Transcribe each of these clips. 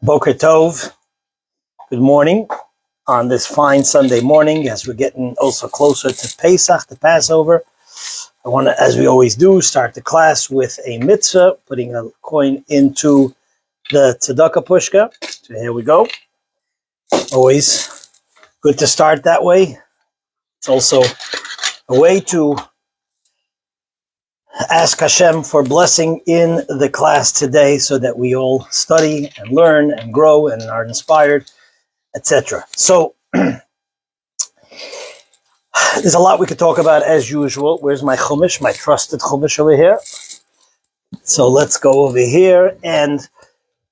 Boker Tov, good morning on this fine Sunday morning as we're getting also closer to Pesach, the Passover. I want to, as we always do, start the class with a mitzvah, putting a coin into the tzedakah pushka. So here we go. Always good to start that way. It's also a way to ask Hashem for blessing in the class today so that we all study and learn and grow and are inspired, etc. So there's a lot we could talk about as usual. Where's my chumash, my trusted chumash over here? So let's go over here. And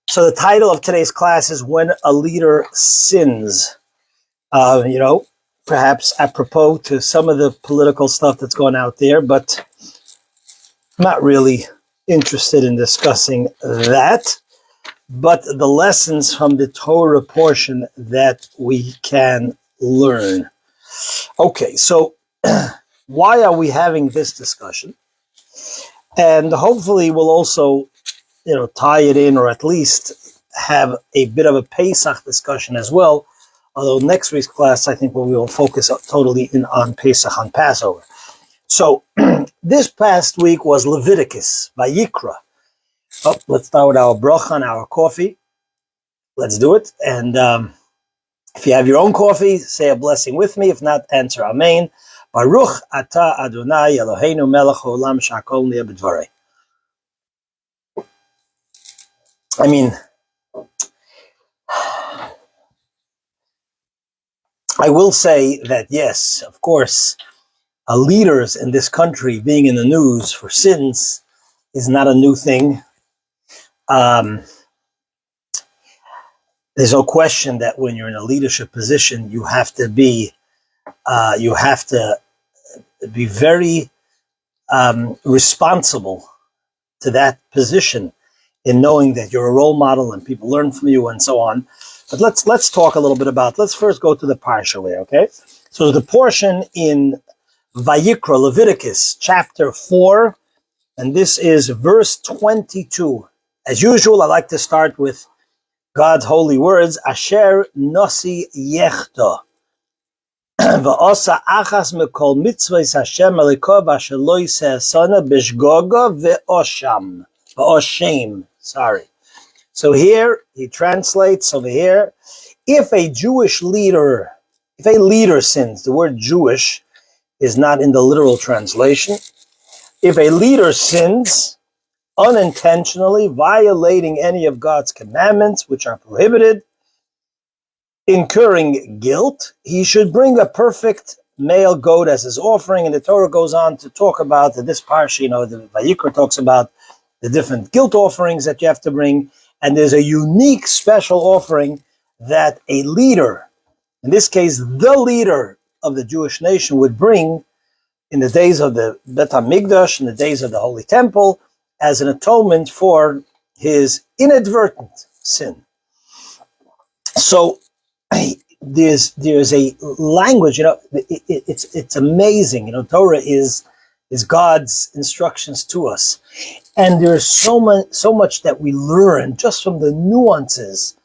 so the title of today's class is When a Leader Sins. Perhaps apropos to some of the political stuff that's going out there, but I'm not really interested in discussing that, but the lessons from the Torah portion that we can learn. Okay, so why are we having this discussion? And hopefully we'll also, tie it in, or at least have a bit of a Pesach discussion as well. Although next week's class, I think we will focus totally on Pesach, on Passover. So this past week was Leviticus, Vayikra. Let's start with our bracha and our coffee. Let's do it. And if you have your own coffee, say a blessing with me. If not, answer Amen. Baruch Ata Adonai Eloheinu Melech Haolam Shakol Niyeh B'Dvarei. I mean, I will say that yes, of course, leaders in this country being in the news for sins is not a new thing. There's no question that when you're in a leadership position, you have to be very responsible to that position, in knowing that you're a role model and people learn from you and so on. But let's talk a little bit about. Let's first go to the parsha, okay? So the portion in Vayikra, Leviticus, chapter 4, and this is verse 22. As usual, I like to start with God's holy words, Asher Nosi Yechta, V'osa Achas Mekol Mitzvahs Hashem Elikov Asher Lo Yiseh Sana Bishgoga V'oshem. Sorry. So here, he translates over here, if a leader sins, the word Jewish is not in the literal translation. If a leader sins unintentionally, violating any of God's commandments, which are prohibited, incurring guilt, he should bring a perfect male goat as his offering. And the Torah goes on to talk about this parsha, the Vayikra talks about the different guilt offerings that you have to bring. And there's a unique special offering that a leader, in this case, the leader of the Jewish nation, would bring in the days of the Bet HaMikdash, in the days of the Holy Temple, as an atonement for his inadvertent sin. So there's a language, it's amazing. Torah is God's instructions to us. And there's so much that we learn just from the nuances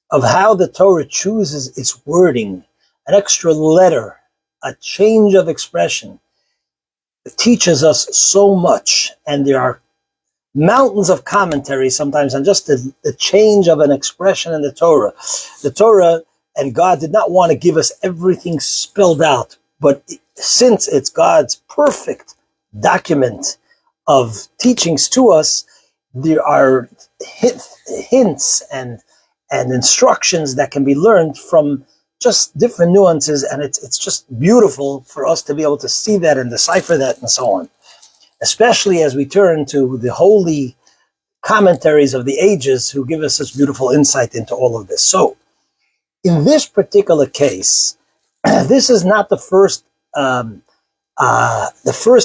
of how the Torah chooses its wording, an extra letter, a change of expression. It teaches us so much, and there are mountains of commentary sometimes on just the change of an expression in the Torah. The Torah and God did not want to give us everything spelled out, but since it's God's perfect document of teachings to us, there are hints and instructions that can be learned from just different nuances, and it's just beautiful for us to be able to see that and decipher that and so on, especially as we turn to the holy commentaries of the ages who give us such beautiful insight into all of this. So in this particular case, this is not the first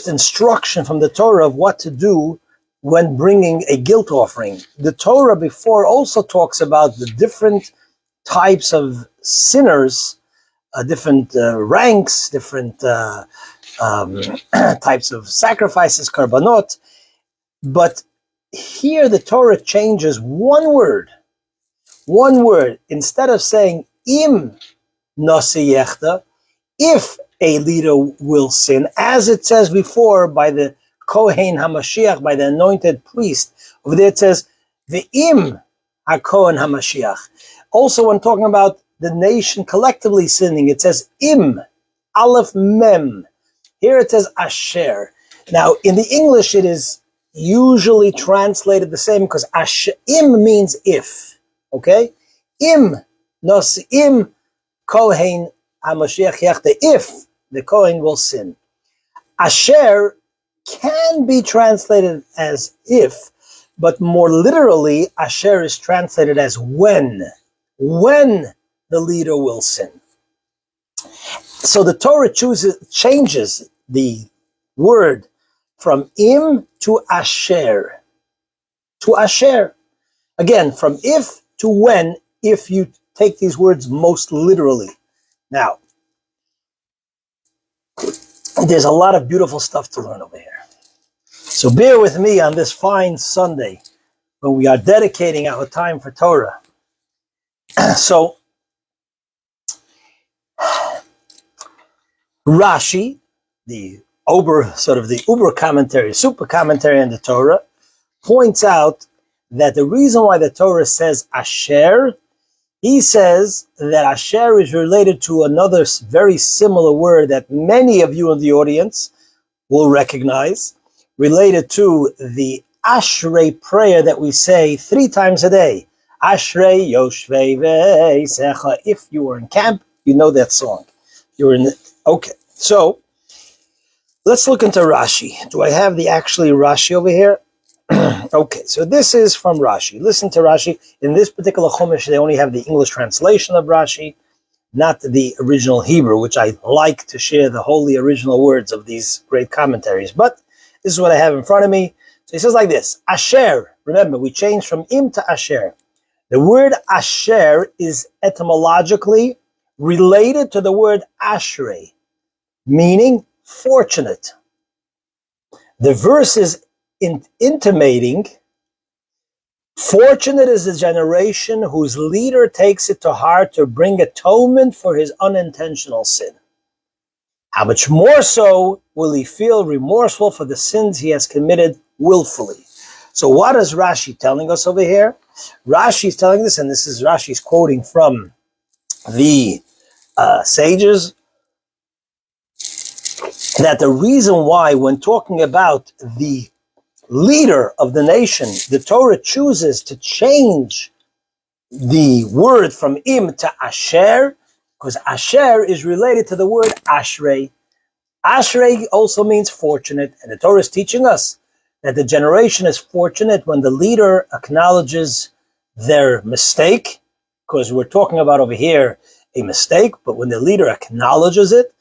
instruction from the Torah of what to do when bringing a guilt offering. The Torah before also talks about the different types of sinners, different ranks, different types of sacrifices, karbanot. But here the Torah changes one word one word, instead of saying im nosiyechta, if a leader will sin, as it says before by the Kohen HaMashiach, by the anointed priest. Over there it says, Ve'im HaKohen HaMashiach. Also, when talking about the nation collectively sinning, it says im, aleph mem. Here it says asher. Now, in the English, it is usually translated the same because im means if. Okay? Im Kohen HaMashiach Yachta, if the Kohen will sin. Asher can be translated as if, but more literally, Asher is translated as when the leader will sin. So the Torah changes the word from im to asher. To asher. Again, from if to when, if you take these words most literally. Now, there's a lot of beautiful stuff to learn over here. So bear with me on this fine Sunday when we are dedicating our time for Torah. So, Rashi, the Uber commentary, super commentary on the Torah, points out that the reason why the Torah says Asher, he says that Asher is related to another very similar word that many of you in the audience will recognize, related to the Ashrei prayer that we say 3 times a day. Ashrei Yoshvei Veisecha. If you were in camp, you know that song. Okay, so let's look into Rashi. Do I have the actually Rashi over here? Okay, so this is from Rashi. Listen to Rashi. In this particular Chumash, they only have the English translation of Rashi, not the original Hebrew, which I like to share the holy original words of these great commentaries. But this is what I have in front of me. So he says like this, Asher. Remember, we changed from im to Asher. The word Asher is etymologically related to the word Ashrei, meaning fortunate. The verse is intimating, fortunate is the generation whose leader takes it to heart to bring atonement for his unintentional sin. How much more so will he feel remorseful for the sins he has committed willfully? So what is Rashi telling us over here? Rashi is telling this, and this is Rashi's quoting from the sages, that the reason why when talking about the leader of the nation, the Torah chooses to change the word from im to asher, because asher is related to the word ashrei. Ashrei also means fortunate, and the Torah is teaching us that the generation is fortunate when the leader acknowledges their mistake, because we're talking about over here a mistake, but when the leader acknowledges it,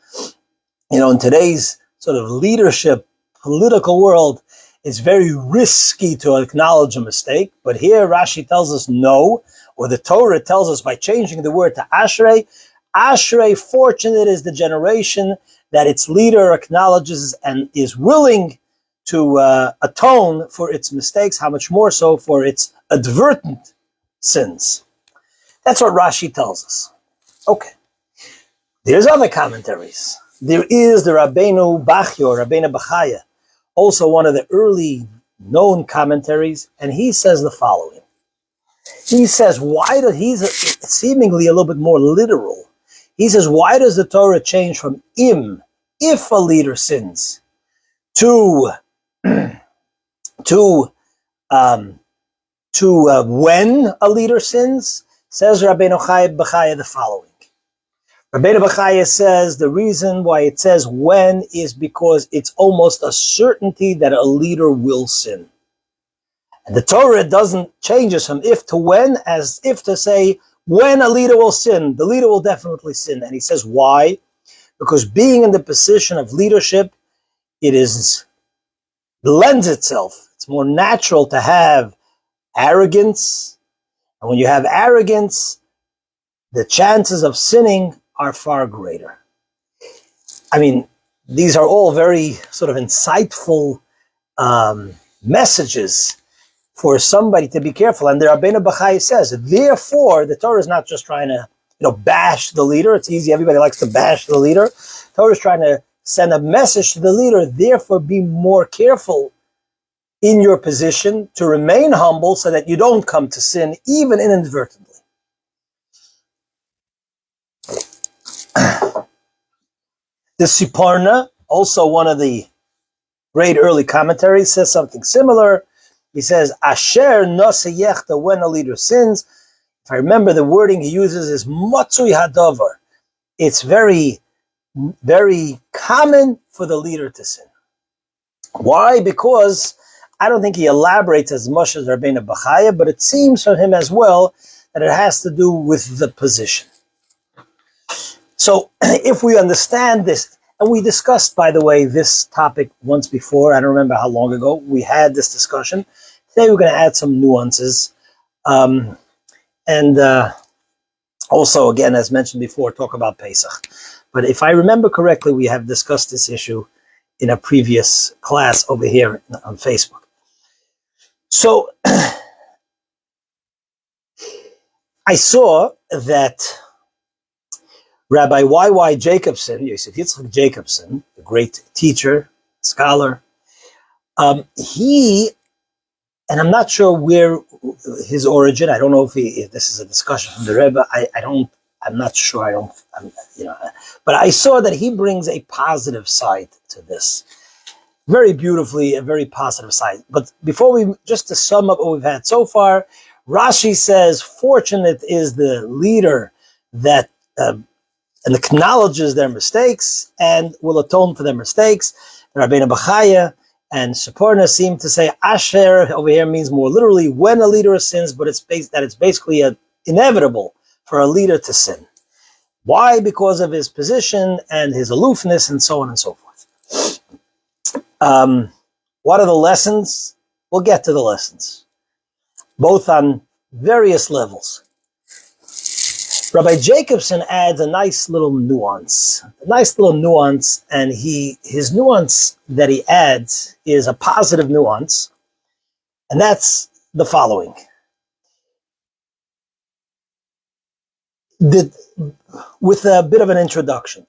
in today's sort of leadership, political world, it's very risky to acknowledge a mistake. But here Rashi tells us no, or the Torah tells us by changing the word to Ashrei. Ashrei, fortunate is the generation that its leader acknowledges and is willing to atone for its mistakes, how much more so for its advertent sins. That's what Rashi tells us. Okay. There's other commentaries. There is the Rabbeinu Bachya, Rabbeinu Bachaya, also one of the early known commentaries, and he says the following. He says, he's seemingly a little bit more literal. He says, why does the Torah change from im, if a leader sins, to when a leader sins? Says Rabbeinu Bachaya the following. Rabbeinu Bachaya says the reason why it says when is because it's almost a certainty that a leader will sin. And the Torah doesn't change us from if to when, as if to say when a leader will sin, the leader will definitely sin. And he says why? Because being in the position of leadership, it lends itself. It's more natural to have arrogance. And when you have arrogance, the chances of sinning are far greater. I mean, these are all very sort of insightful messages for somebody to be careful. And the Rabbeinu Bachai says, therefore, the Torah is not just trying to, bash the leader. It's easy. Everybody likes to bash the leader. The Torah is trying to send a message to the leader. Therefore, be more careful in your position to remain humble so that you don't come to sin, even inadvertently. The Siparna, also one of the great early commentaries, says something similar. He says, Asher nasa yechta, when a leader sins. If I remember, the wording he uses is matzui hadavar. It's very, very common for the leader to sin. Why? Because I don't think he elaborates as much as Rabbeinu Bachaya, but it seems from him as well that it has to do with the position. So if we understand this, and we discussed, by the way, this topic once before, I don't remember how long ago, we had this discussion. Today we're going to add some nuances. Also, again, as mentioned before, talk about Pesach. But if I remember correctly, we have discussed this issue in a previous class over here on Facebook. So I saw that Rabbi Y.Y. Jacobson, Yosef Yitzchak Jacobson, a great teacher, scholar, he, and I'm not sure where his origin, I don't know if this is a discussion from the Rebbe, I'm not sure, but I saw that he brings a positive side to this. Very beautifully, a very positive side. But just to sum up what we've had so far, Rashi says, fortunate is the leader that and acknowledges their mistakes and will atone for their mistakes. Rabbeinu Bachaya and Seporna seem to say Asher over here means more literally when a leader sins, but it's basically inevitable for a leader to sin. Why? Because of his position and his aloofness and so on and so forth. What are the lessons? We'll get to the lessons, both on various levels. Rabbi Jacobson adds a nice little nuance, and his nuance that he adds is a positive nuance, and that's the following. With a bit of an introduction,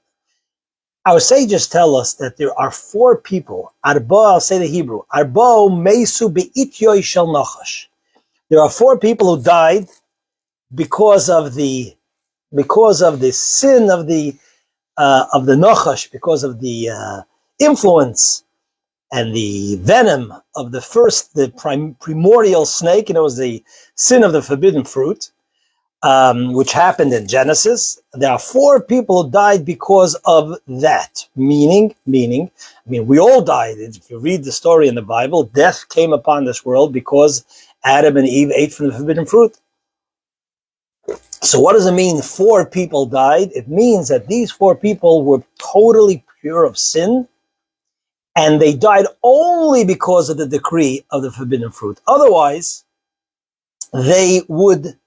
our sages tell us that there are four people, Arba, I'll say the Hebrew, Arba meisu be'ityoy shel nachash. There are four people who died because of the sin of the nachash, because of the influence and the venom of the primordial snake. It was the sin of the forbidden fruit, which happened in Genesis. There are four people who died because of that. Meaning, we all died. If you read the story in the Bible, death came upon this world because Adam and Eve ate from the forbidden fruit. So what does it mean four people died? It means that these four people were totally pure of sin, and they died only because of the decree of the forbidden fruit. Otherwise, they would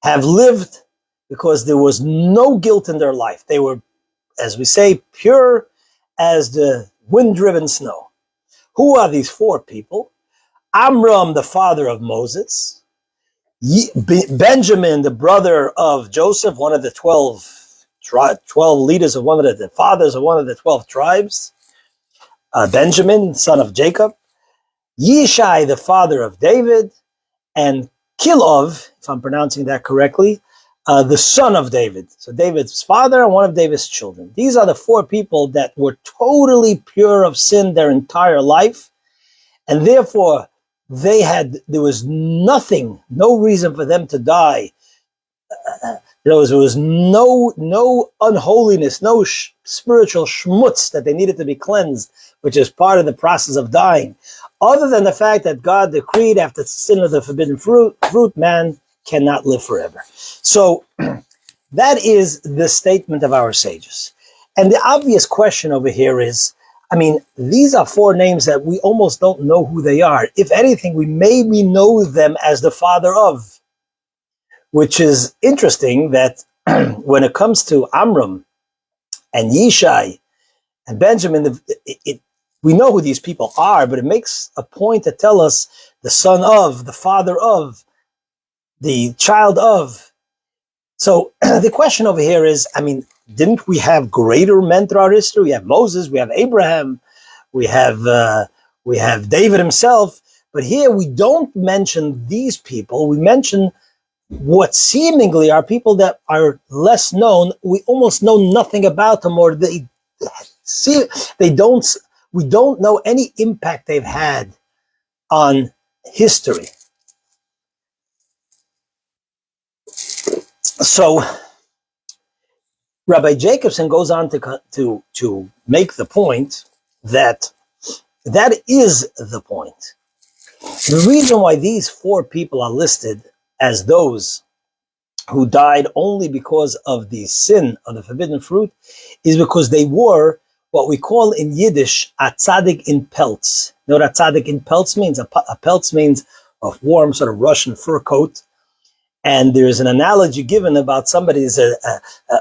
have lived because there was no guilt in their life. They were, as we say, pure as the wind-driven snow. Who are these four people? Amram, the father of Moses. Benjamin, the brother of Joseph, one of the 12 leaders of one of the fathers of one of the 12 tribes. Benjamin, son of Jacob. Yishai, the father of David. And Kilov, if I'm pronouncing that correctly, the son of David. So David's father and one of David's children. These are the four people that were totally pure of sin their entire life. And therefore, there was no reason for them to die. There was no unholiness, no spiritual schmutz that they needed to be cleansed, which is part of the process of dying. Other than the fact that God decreed after the sin of the forbidden fruit, man cannot live forever. So that is the statement of our sages. And the obvious question over here is, these are four names that we almost don't know who they are. If anything, we maybe know them as the father of, which is interesting that when it comes to Amram and Yishai and Benjamin, We know who these people are, but it makes a point to tell us the son of, the father of, the child of. So the question over here is, I mean, didn't we have greater men throughout history? We have Moses, we have Abraham, we have David himself. But here we don't mention these people. We mention what seemingly are people that are less known. We almost know nothing about them, or we don't know any impact they've had on history. So Rabbi Jacobson goes on to make the point that is the point. The reason why these four people are listed as those who died only because of the sin of the forbidden fruit is because they wore what we call in Yiddish a tzaddik in pelts. You know what a tzaddik in pelts means? A pelts means a warm sort of Russian fur coat. And there's an analogy given about somebody is a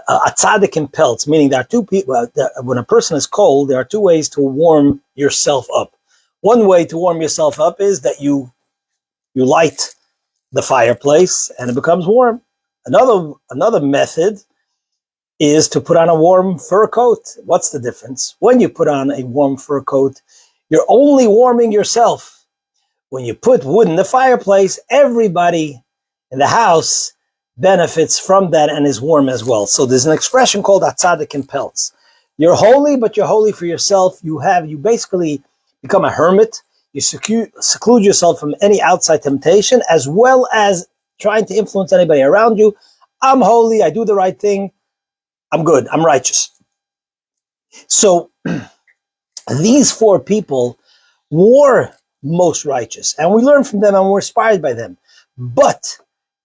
tzaddik in pelts, meaning there are two people. When a person is cold, there are two ways to warm yourself up. One way to warm yourself up is that you light the fireplace and it becomes warm. Another method is to put on a warm fur coat. What's the difference? When you put on a warm fur coat, you're only warming yourself. When you put wood in the fireplace, everybody in the house benefits from that and is warm as well. So there's an expression called atzadik in pelts. You're holy, but you're holy for yourself. You basically become a hermit. You seclude yourself from any outside temptation, as well as trying to influence anybody around you. I'm holy, I do the right thing, I'm good, I'm righteous. So these four people were most righteous, and we learn from them and we're inspired by them. But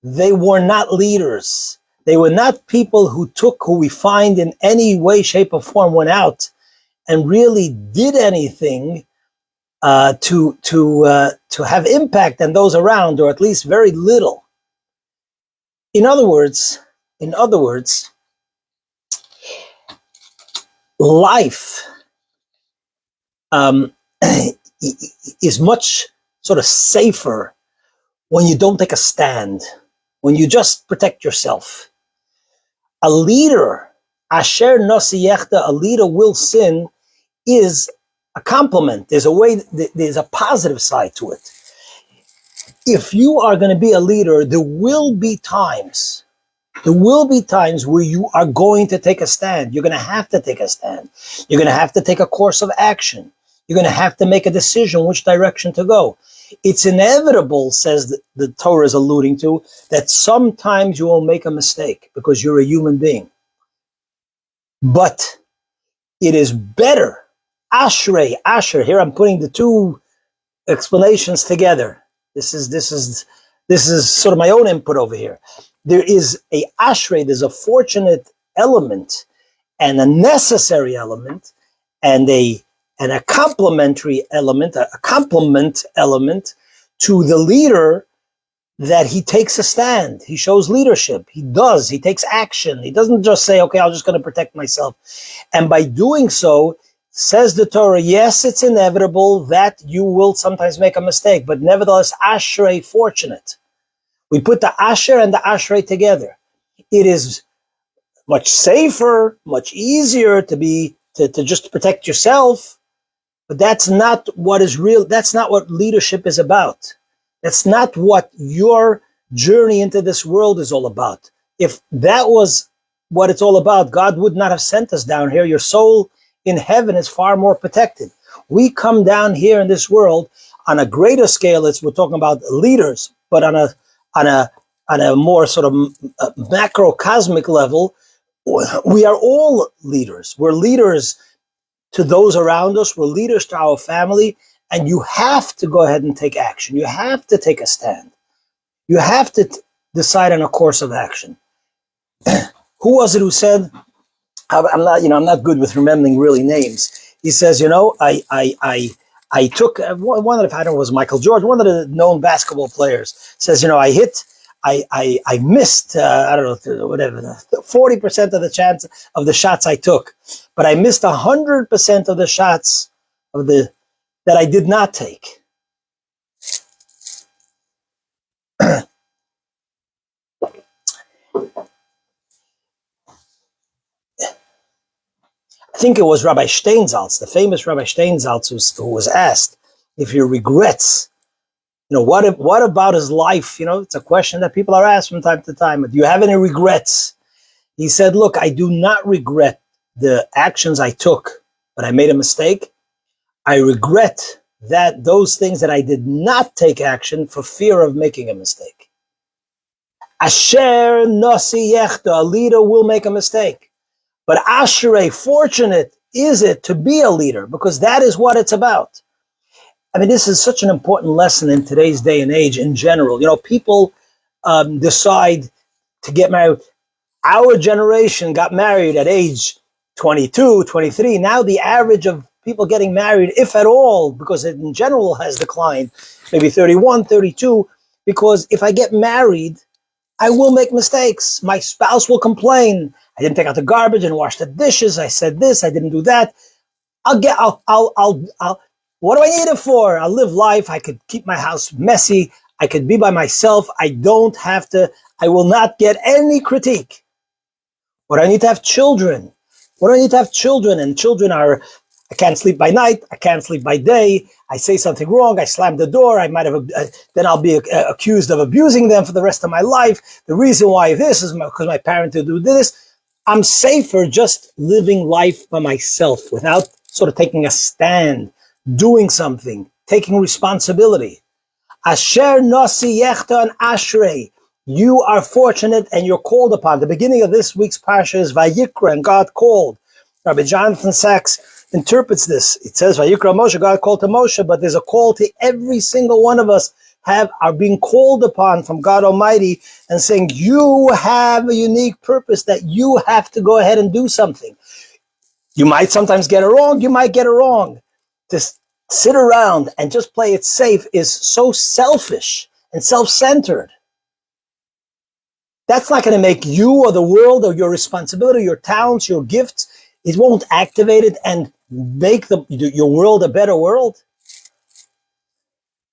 they were not leaders. They were not people who we find in any way, shape, or form went out and really did anything to have impact on those around, or at least very little. In other words, life is much sort of safer when you don't take a stand, when you just protect yourself. A leader, asher nasi yechta, a leader will sin, is a compliment. There's a positive side to it. If you are going to be a leader, there will be times where you are going to take a stand. You're going to have to take a stand. You're going to have to take a course of action. You're going to have to make a decision which direction to go. It's inevitable, says the Torah is alluding to, that sometimes you will make a mistake because you're a human being. But it is better. Ashrei, Asher. Here I'm putting the two explanations together. This is sort of my own input over here. There is a ashrei, there's a fortunate element and a necessary element and a complementary element, a complement element to the leader, that he takes a stand. He shows leadership. He takes action. He doesn't just say, okay, I'm just going to protect myself. And by doing so, says the Torah, yes, it's inevitable that you will sometimes make a mistake, but nevertheless, ashrei, fortunate. We put the asher and the ashrei together. It is much safer, much easier to just protect yourself, but that's not what is real. That's not what leadership is about. That's not what your journey into this world is all about. If that was what it's all about, God would not have sent us down here. Your soul in heaven is far more protected. We come down here in this world on a greater scale. We're talking about leaders, but on a more sort of macrocosmic level, we are all leaders. We're leaders to those around us. We're leaders to our family. And you have to go ahead and take action. You have to take a stand. You have to decide on a course of action. Who was it who said, I'm not good with remembering really names. He says, I took one of the, I don't know, it was Michael George, one of the known basketball players says, I missed, 40% of the chance of the shots I took, but I missed 100% of the shots that I did not take. I think it was Rabbi Steinsaltz, the famous Rabbi Steinsaltz, who was asked if he regrets, what about his life? It's a question that people are asked from time to time. Do you have any regrets? He said, look, I do not regret the actions I took, but I made a mistake. I regret those things that I did not take action for fear of making a mistake. Asher nasi yechta, a leader will make a mistake. But Ashrei, fortunate is it to be a leader, because that is what it's about. I mean, this is such an important lesson in today's day and age in general. People decide to get married. Our generation got married at age 22, 23. Now the average of people getting married, if at all, because it in general has declined, maybe 31, 32, because if I get married, I will make mistakes. My spouse will complain. I didn't take out the garbage and wash the dishes. I said this, I didn't do that. What do I need it for? I'll live life. I could keep my house messy. I could be by myself. I will not get any critique. But I need to have children. And children are, I can't sleep by night. I can't sleep by day. I say something wrong. I slam the door. I might have, then I'll be accused of abusing them for the rest of my life. The reason why this is because my parents did do this. I'm safer just living life by myself without sort of taking a stand, doing something, taking responsibility. Asher nasi yechta and ashrei. You are fortunate and you're called upon. The beginning of this week's parsha is Vayikra, and God called. Rabbi Jonathan Sachs interprets this. It says Vayikra Moshe, God called to Moshe, but there's a call to every single one of us are being called upon from God Almighty and saying, you have a unique purpose that you have to go ahead and do something. You might sometimes get it wrong. You might get it wrong. To sit around and just play it safe is so selfish and self-centered. That's not going to make you or the world or your responsibility, your talents, your gifts. It won't activate it and make your world a better world.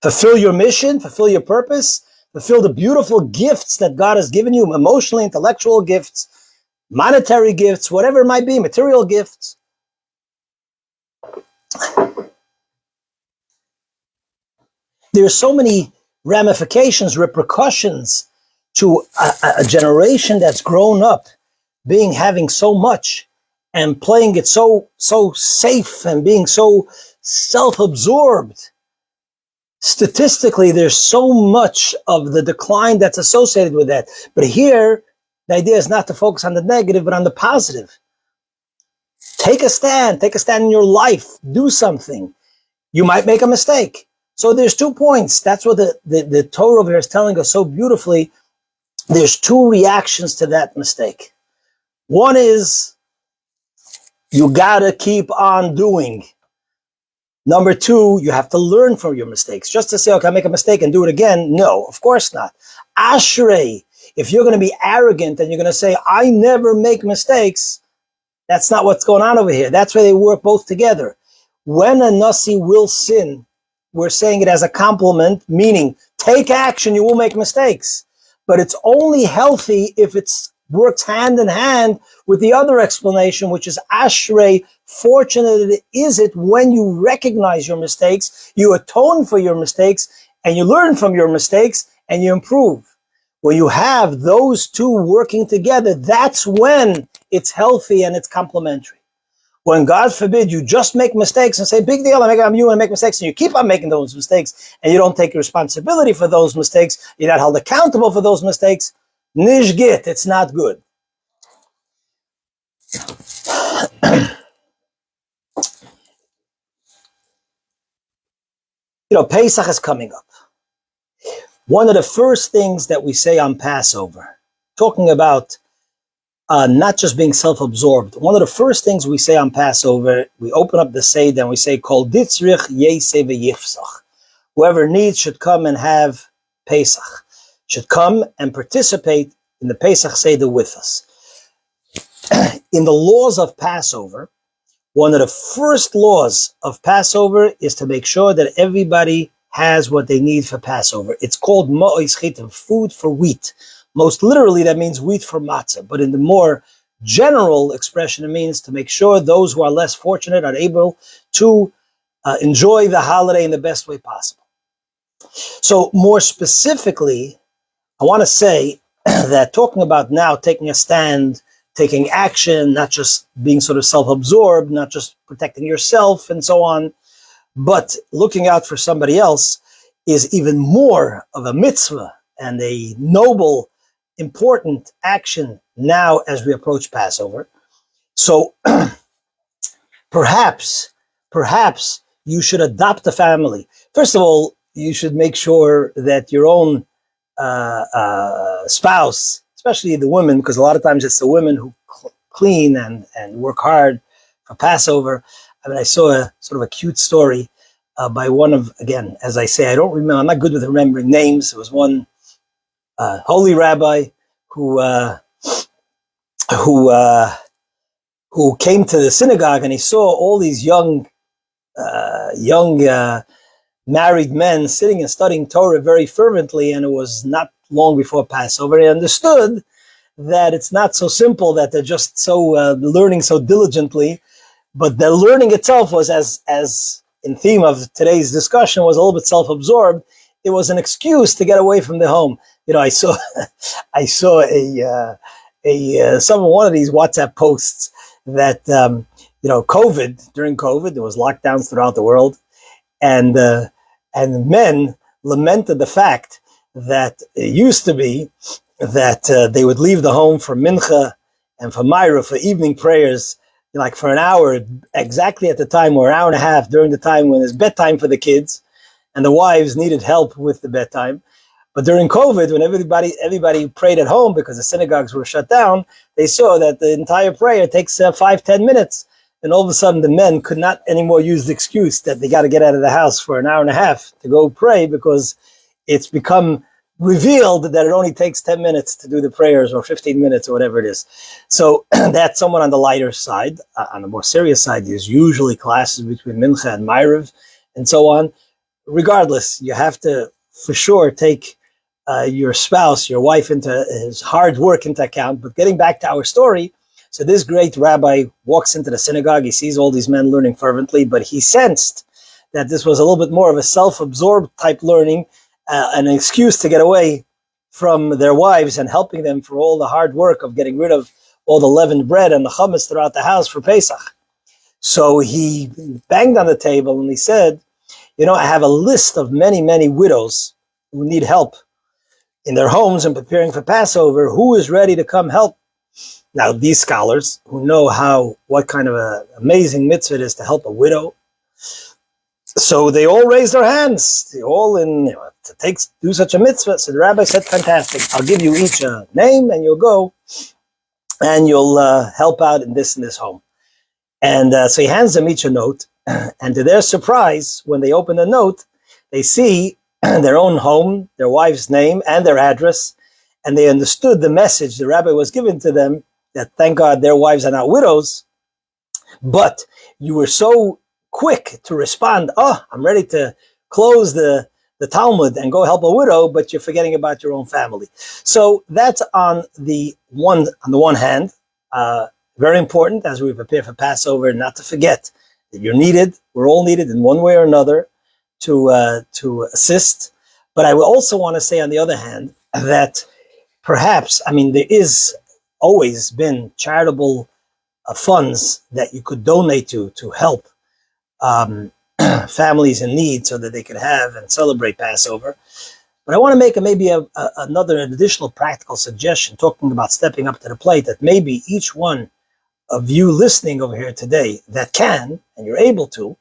Fulfill your mission, fulfill your purpose, fulfill the beautiful gifts that God has given you, emotionally, intellectual gifts, monetary gifts, whatever it might be, material gifts. There are so many ramifications, repercussions to a generation that's grown up having so much and playing it so safe and being so self-absorbed. Statistically, there's so much of the decline that's associated with that. But here, the idea is not to focus on the negative, but on the positive. Take a stand in your life, do something. You might make a mistake. So there's 2 points. That's what the Torah over here is telling us so beautifully. There's 2 reactions to that mistake. One is, you gotta keep on doing. Number 2, you have to learn from your mistakes. Just to say, okay, I make a mistake and do it again. No, of course not. Ashrei, if you're going to be arrogant and you're going to say, I never make mistakes, that's not what's going on over here. That's where they work both together. When a Nasi will sin, we're saying it as a compliment, meaning take action, you will make mistakes. But it's only healthy if it works hand in hand with the other explanation, which is Ashrei, fortunate is it when you recognize your mistakes, you atone for your mistakes, and you learn from your mistakes, and you improve. When you have those 2 working together, that's when it's healthy and it's complementary. When, God forbid, you just make mistakes and say, big deal, I'm you and make mistakes, and you keep on making those mistakes, and you don't take responsibility for those mistakes, you're not held accountable for those mistakes, nishgit, it's not good. Pesach is coming up. One of the first things that we say on Passover, talking about not just being self-absorbed, one of the first things we say on Passover, we open up the Seder and we say, Kol ditzrich yeseh v'yifsach. Whoever needs should come and have Pesach, should come and participate in the Pesach Seder with us. In the laws of Passover, one of the first laws of Passover is to make sure that everybody has what they need for Passover. It's called ma'os chitim, food for wheat. Most literally, that means wheat for matzah. But in the more general expression, it means to make sure those who are less fortunate are able to enjoy the holiday in the best way possible. So more specifically, I want to say that talking about now taking a stand, taking action, not just being sort of self-absorbed, not just protecting yourself and so on, but looking out for somebody else is even more of a mitzvah and a noble, important action now as we approach Passover. So perhaps you should adopt a family. First of all, you should make sure that your own spouse, especially the women, because a lot of times it's the women who clean and work hard for Passover. I mean, I saw a sort of a cute story by one of, again, as I say, I don't remember, I'm not good with remembering names. It was one holy rabbi who came to the synagogue, and he saw all these young married men sitting and studying Torah very fervently, and it was not long before Passover. He understood that it's not so simple that they're just so learning so diligently, but the learning itself was, as in theme of today's discussion, was a little bit self-absorbed. It was an excuse to get away from the home. You know, I saw one of these WhatsApp posts that during COVID there was lockdowns throughout the world, and men lamented the fact that it used to be that they would leave the home for mincha and for Myra for evening prayers, like for an hour, exactly at the time, or an hour and a half during the time when it's bedtime for the kids, and the wives needed help with the bedtime. But during COVID, when everybody prayed at home because the synagogues were shut down, they saw that the entire prayer takes 5-10 minutes. And all of a sudden, the men could not anymore use the excuse that they got to get out of the house for an hour and a half to go pray, because it's become revealed that it only takes 10 minutes to do the prayers, or 15 minutes, or whatever it is. So that's somewhat on the lighter side. On the more serious side, there's usually classes between Mincha and Ma'ariv and so on. Regardless, you have to, for sure, take your spouse, your wife, into his hard work into account. But getting back to our story, so this great rabbi walks into the synagogue. He sees all these men learning fervently, but he sensed that this was a little bit more of a self-absorbed type learning, an excuse to get away from their wives and helping them for all the hard work of getting rid of all the leavened bread and the hummus throughout the house for Pesach. So he banged on the table and he said, I have a list of many, many widows who need help in their homes and preparing for Passover. Who is ready to come help? Now, these scholars who know what kind of an amazing mitzvah it is to help a widow, so they all raised their hands. They all do such a mitzvah. So the rabbi said, "Fantastic! I'll give you each a name, and you'll go and you'll help out in this home." And so he hands them each a note. And to their surprise, when they open the note, they see their own home, their wife's name, and their address, and they understood the message the rabbi was giving to them, that thank God their wives are not widows, but you were so quick to respond, I'm ready to close the Talmud and go help a widow, but you're forgetting about your own family. So that's on the one hand, very important as we prepare for Passover, not to forget that you're needed, we're all needed in one way or another to assist. But I will also want to say, on the other hand, that perhaps, there is always been charitable funds that you could donate to help families in need so that they could have and celebrate Passover. But I want to make another additional practical suggestion, talking about stepping up to the plate, that maybe each one of you listening over here today that can, and you're able to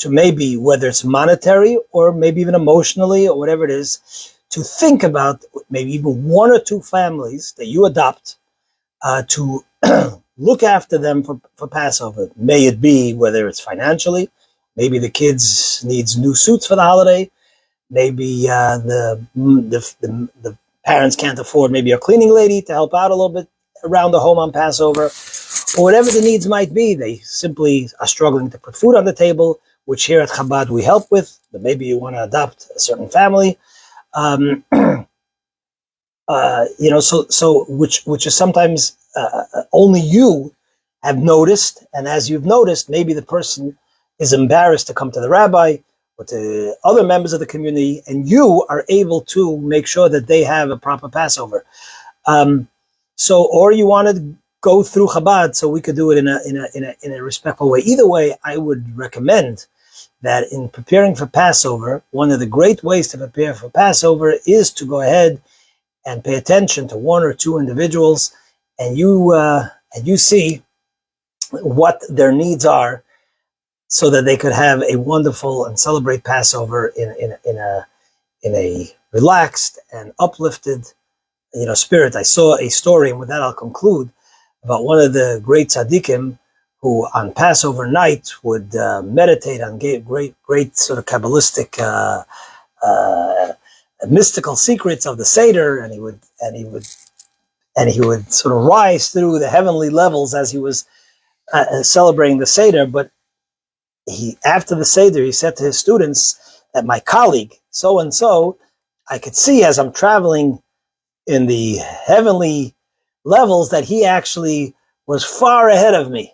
maybe, whether it's monetary or maybe even emotionally or whatever it is, to think about maybe even one or two families that you adopt to look after them for Passover. May it be whether it's financially, maybe the kids needs new suits for the holiday, maybe the parents can't afford maybe a cleaning lady to help out a little bit around the home on Passover, or whatever the needs might be. They simply are struggling to put food on the table, which here at Chabad we help with, but maybe you want to adopt a certain family. Which is sometimes only you have noticed, and as you've noticed, maybe the person is embarrassed to come to the rabbi or to other members of the community, and you are able to make sure that they have a proper Passover. Or you want to go through Chabad, so we could do it in a respectful way. Either way, I would recommend that in preparing for Passover, one of the great ways to prepare for Passover is to go ahead and pay attention to one or two individuals, and you see what their needs are, so that they could have a wonderful and celebrate Passover in a relaxed and uplifted, spirit. I saw a story, and with that I'll conclude, about one of the great tzaddikim who on Passover night would meditate on great sort of Kabbalistic mystical secrets of the Seder, and he would sort of rise through the heavenly levels as he was celebrating the Seder. But after the Seder, he said to his students that my colleague, so and so, I could see as I'm traveling in the heavenly levels that he actually was far ahead of me.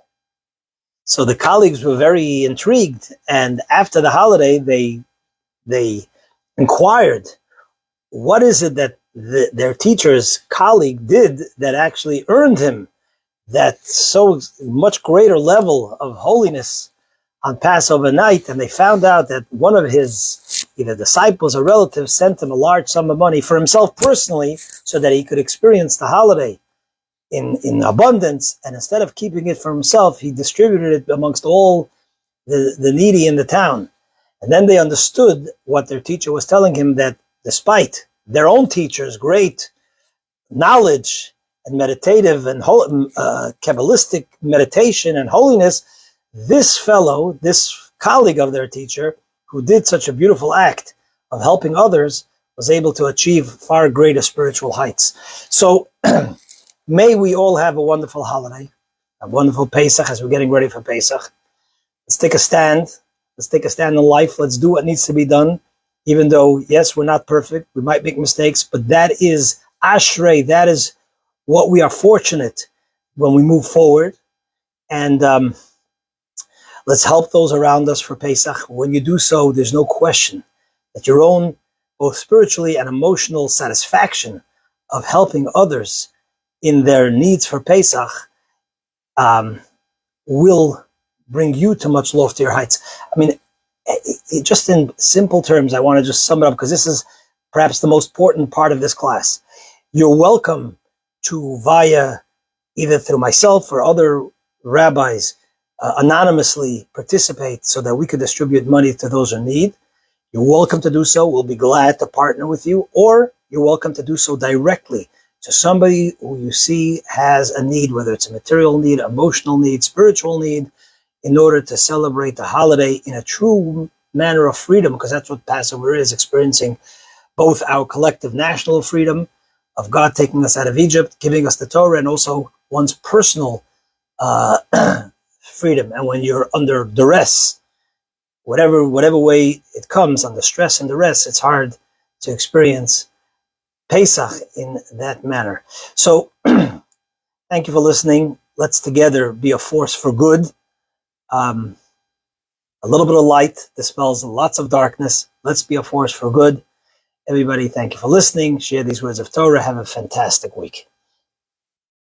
So the colleagues were very intrigued, and after the holiday, they inquired, what is it that their teacher's colleague did that actually earned him that so much greater level of holiness on Passover night? And they found out that one of his either disciples or relatives sent him a large sum of money for himself personally, so that he could experience the holiday in abundance, and instead of keeping it for himself, he distributed it amongst all the needy in the town. And then they understood what their teacher was telling him, that despite their own teacher's great knowledge and meditative and Kabbalistic meditation and holiness, this fellow, this colleague of their teacher, who did such a beautiful act of helping others, was able to achieve far greater spiritual heights. So may we all have a wonderful holiday, a wonderful Pesach as we're getting ready for Pesach. Let's take a stand. Let's take a stand in life. Let's do what needs to be done. Even though, yes, we're not perfect. We might make mistakes, but that is Ashrei. That is what we are fortunate when we move forward. And let's help those around us for Pesach. When you do so, there's no question that your own, both spiritually and emotional satisfaction of helping others in their needs for Pesach will bring you to much loftier heights. I mean, just in simple terms, I want to just sum it up, because this is perhaps the most important part of this class. You're welcome to, via either through myself or other rabbis, anonymously participate so that we could distribute money to those in need. You're welcome to do so. We'll be glad to partner with you, or you're welcome to do so directly to somebody who you see has a need, whether it's a material need, emotional need, spiritual need, in order to celebrate the holiday in a true manner of freedom, because that's what Passover is, experiencing both our collective national freedom of God taking us out of Egypt, giving us the Torah, and also one's personal freedom. And when you're under duress, whatever way it comes, under stress and duress, it's hard to experience Pesach in that manner. So thank you for listening. Let's together be a force for good. A little bit of light dispels lots of darkness. Let's be a force for good. Everybody, thank you for listening. Share these words of Torah. Have a fantastic week.